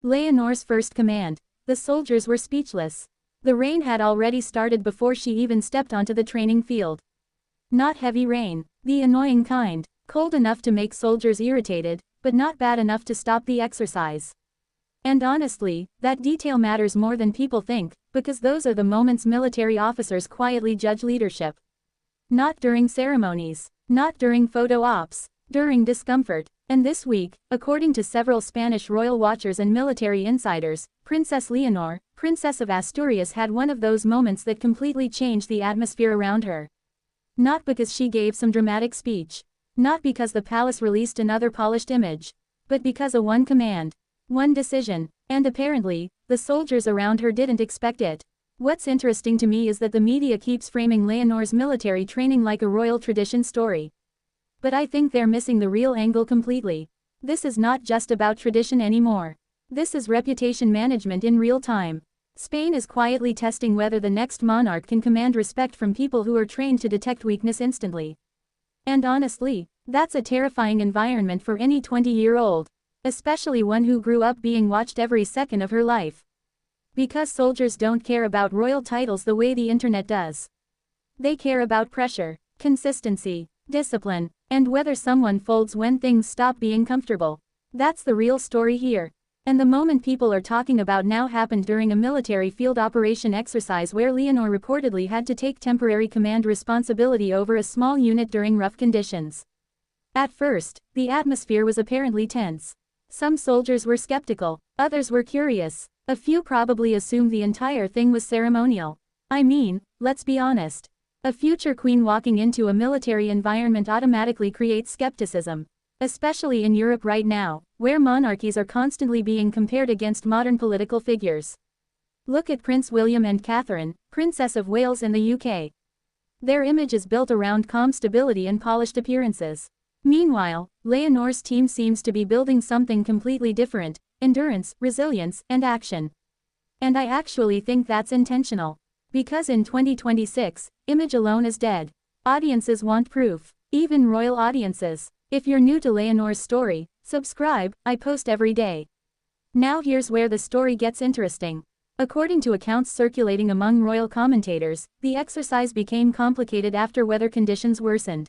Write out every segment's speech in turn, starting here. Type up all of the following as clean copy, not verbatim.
Leonor's first command. The soldiers were speechless. The rain had already started before she even stepped onto the training field. Not heavy rain, the annoying kind, cold enough to make soldiers irritated, but not bad enough to stop the exercise. And honestly, that detail matters more than people think, because those are the moments military officers quietly judge leadership. Not during ceremonies, not during photo ops, during discomfort. And this week, according to several Spanish royal watchers and military insiders, Princess Leonor, Princess of Asturias, had one of those moments that completely changed the atmosphere around her. Not because she gave some dramatic speech. Not because the palace released another polished image. But because of one command. One decision. And apparently, the soldiers around her didn't expect it. What's interesting to me is that the media keeps framing Leonor's military training like a royal tradition story. But I think they're missing the real angle completely. This is not just about tradition anymore. This is reputation management in real time. Spain is quietly testing whether the next monarch can command respect from people who are trained to detect weakness instantly. And honestly, that's a terrifying environment for any 20-year-old. Especially one who grew up being watched every second of her life. Because soldiers don't care about royal titles the way the internet does. They care about pressure, consistency, discipline, and whether someone folds when things stop being comfortable. That's the real story here. And the moment people are talking about now happened during a military field operation exercise where Leonor reportedly had to take temporary command responsibility over a small unit during rough conditions. At first, the atmosphere was apparently tense. Some soldiers were skeptical, others were curious. A few probably assumed the entire thing was ceremonial. I mean, let's be honest. A future queen walking into a military environment automatically creates skepticism. Especially in Europe right now, where monarchies are constantly being compared against modern political figures. Look at Prince William and Catherine, Princess of Wales in the UK. Their image is built around calm stability and polished appearances. Meanwhile, Leonor's team seems to be building something completely different: endurance, resilience, and action. And I actually think that's intentional. Because in 2026, image alone is dead. Audiences want proof, even royal audiences. If you're new to Leonor's story, subscribe, I post every day. Now here's where the story gets interesting. According to accounts circulating among royal commentators, the exercise became complicated after weather conditions worsened.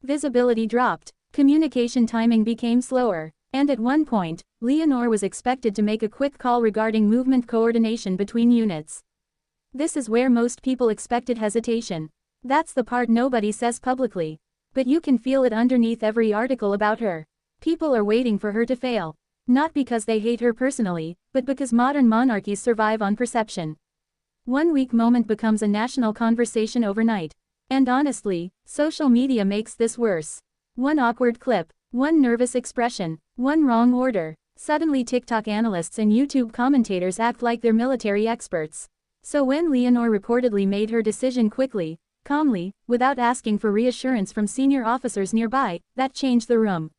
Visibility dropped, communication timing became slower, and at one point, Leonor was expected to make a quick call regarding movement coordination between units. This is where most people expected hesitation. That's the part nobody says publicly. But you can feel it underneath every article about her. People are waiting for her to fail. Not because they hate her personally, but because modern monarchies survive on perception. One weak moment becomes a national conversation overnight. And honestly, social media makes this worse. One awkward clip, one nervous expression, one wrong order. Suddenly TikTok analysts and YouTube commentators act like they're military experts. So when Leonor reportedly made her decision quickly, calmly, without asking for reassurance from senior officers nearby, that changed the room.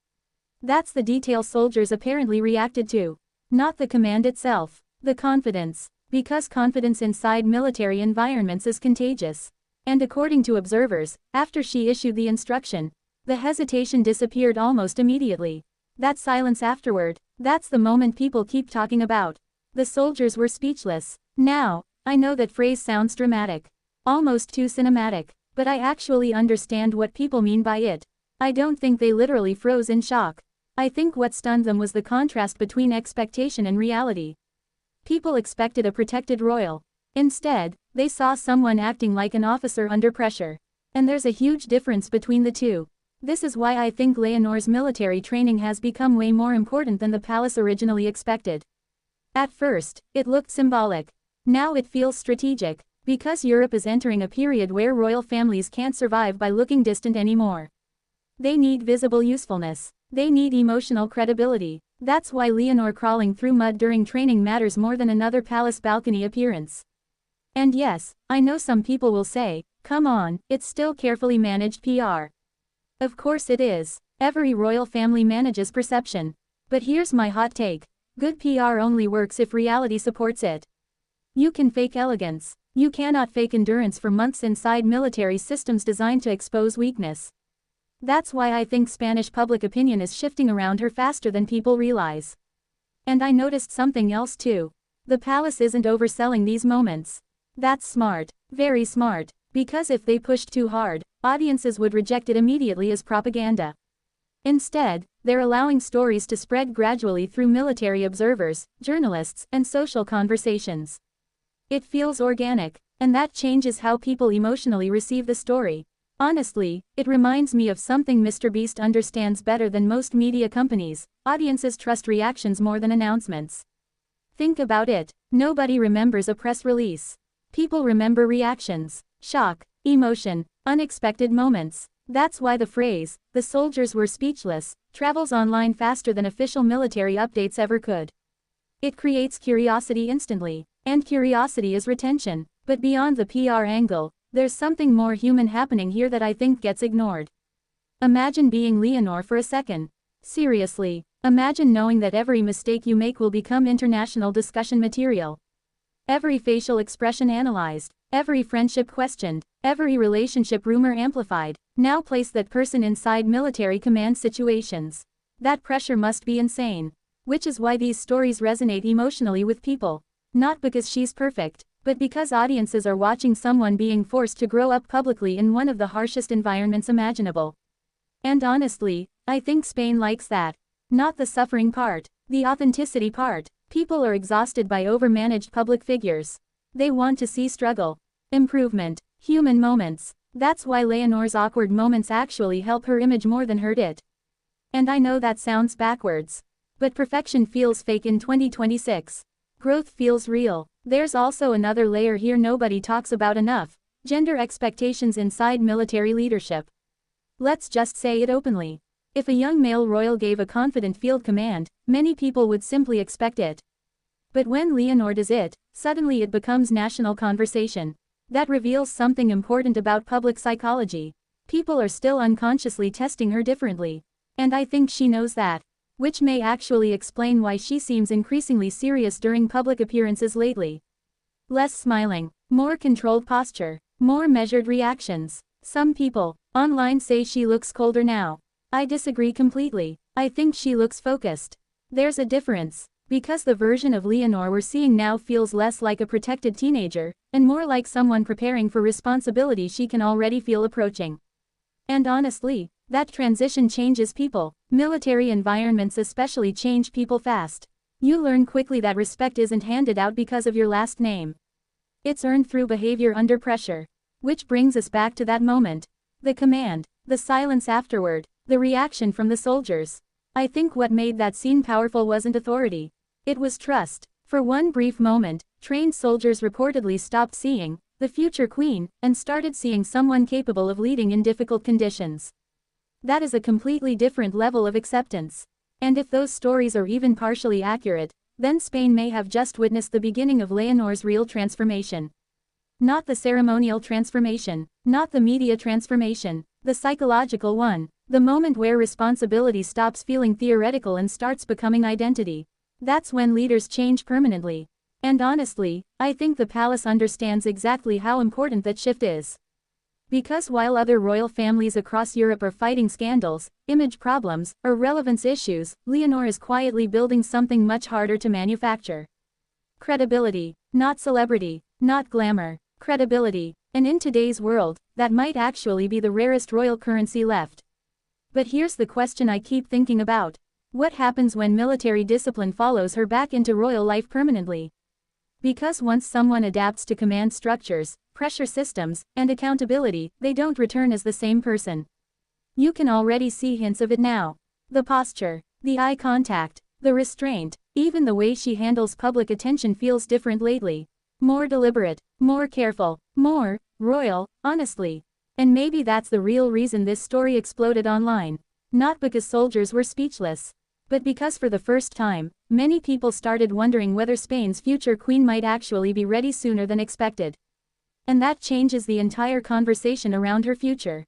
That's the detail soldiers apparently reacted to. Not the command itself. The confidence. Because confidence inside military environments is contagious. And according to observers, after she issued the instruction, the hesitation disappeared almost immediately. That silence afterward, that's the moment people keep talking about. The soldiers were speechless. Now, I know that phrase sounds dramatic. Almost too cinematic. But I actually understand what people mean by it. I don't think they literally froze in shock. I think what stunned them was the contrast between expectation and reality. People expected a protected royal. Instead, they saw someone acting like an officer under pressure. And there's a huge difference between the two. This is why I think Leonor's military training has become way more important than the palace originally expected. At first, it looked symbolic. Now it feels strategic. Because Europe is entering a period where royal families can't survive by looking distant anymore. They need visible usefulness. They need emotional credibility. That's why Leonor crawling through mud during training matters more than another palace balcony appearance. And yes, I know some people will say, come on, it's still carefully managed PR. Of course it is. Every royal family manages perception. But here's my hot take. Good PR only works if reality supports it. You can fake elegance. You cannot fake endurance for months inside military systems designed to expose weakness. That's why I think Spanish public opinion is shifting around her faster than people realize. And I noticed something else too. The palace isn't overselling these moments. That's smart, very smart, because if they pushed too hard, audiences would reject it immediately as propaganda. Instead, they're allowing stories to spread gradually through military observers, journalists, and social conversations. It feels organic, and that changes how people emotionally receive the story. Honestly, it reminds me of something Mr. Beast understands better than most media companies: audiences trust reactions more than announcements. Think about it. Nobody remembers a press release. People remember reactions, shock, emotion, unexpected moments. That's why the phrase, "the soldiers were speechless," travels online faster than official military updates ever could. It creates curiosity instantly, and curiosity is retention. But beyond the PR angle, there's something more human happening here that I think gets ignored. Imagine being Leonor for a second. Seriously, imagine knowing that every mistake you make will become international discussion material. Every facial expression analyzed, every friendship questioned, every relationship rumor amplified. Now place that person inside military command situations. That pressure must be insane. Which is why these stories resonate emotionally with people. Not because she's perfect, but because audiences are watching someone being forced to grow up publicly in one of the harshest environments imaginable. And honestly, I think Spain likes that. Not the suffering part, the authenticity part. People are exhausted by overmanaged public figures. They want to see struggle, improvement, human moments. That's why Leonor's awkward moments actually help her image more than hurt it. And I know that sounds backwards. But perfection feels fake in 2026. Growth feels real. There's also another layer here nobody talks about enough: gender expectations inside military leadership. Let's just say it openly. If a young male royal gave a confident field command, many people would simply expect it. But when Leonor does it, suddenly it becomes national conversation. That reveals something important about public psychology. People are still unconsciously testing her differently. And I think she knows that. Which may actually explain why she seems increasingly serious during public appearances lately. Less smiling, more controlled posture, more measured reactions. Some people online say she looks colder now. I disagree completely. I think she looks focused. There's a difference, because the version of Leonor we're seeing now feels less like a protected teenager, and more like someone preparing for responsibility she can already feel approaching. And honestly, that transition changes people. Military environments especially change people fast. You learn quickly that respect isn't handed out because of your last name. It's earned through behavior under pressure. Which brings us back to that moment. The command, the silence afterward, the reaction from the soldiers. I think what made that scene powerful wasn't authority. It was trust. For one brief moment, trained soldiers reportedly stopped seeing the future queen and started seeing someone capable of leading in difficult conditions. That is a completely different level of acceptance. And if those stories are even partially accurate, then Spain may have just witnessed the beginning of Leonor's real transformation. Not the ceremonial transformation, not the media transformation, the psychological one, the moment where responsibility stops feeling theoretical and starts becoming identity. That's when leaders change permanently. And honestly, I think the palace understands exactly how important that shift is. Because while other royal families across Europe are fighting scandals, image problems, or relevance issues, Leonor is quietly building something much harder to manufacture. Credibility. Not celebrity, not glamour. Credibility. And in today's world, that might actually be the rarest royal currency left. But here's the question I keep thinking about. What happens when military discipline follows her back into royal life permanently? Because once someone adapts to command structures, pressure systems, and accountability, they don't return as the same person. You can already see hints of it now. The posture, the eye contact, the restraint, even the way she handles public attention feels different lately. More deliberate, more careful, more royal, honestly. And maybe that's the real reason this story exploded online. Not because soldiers were speechless, but because for the first time, many people started wondering whether Spain's future queen might actually be ready sooner than expected. And that changes the entire conversation around her future.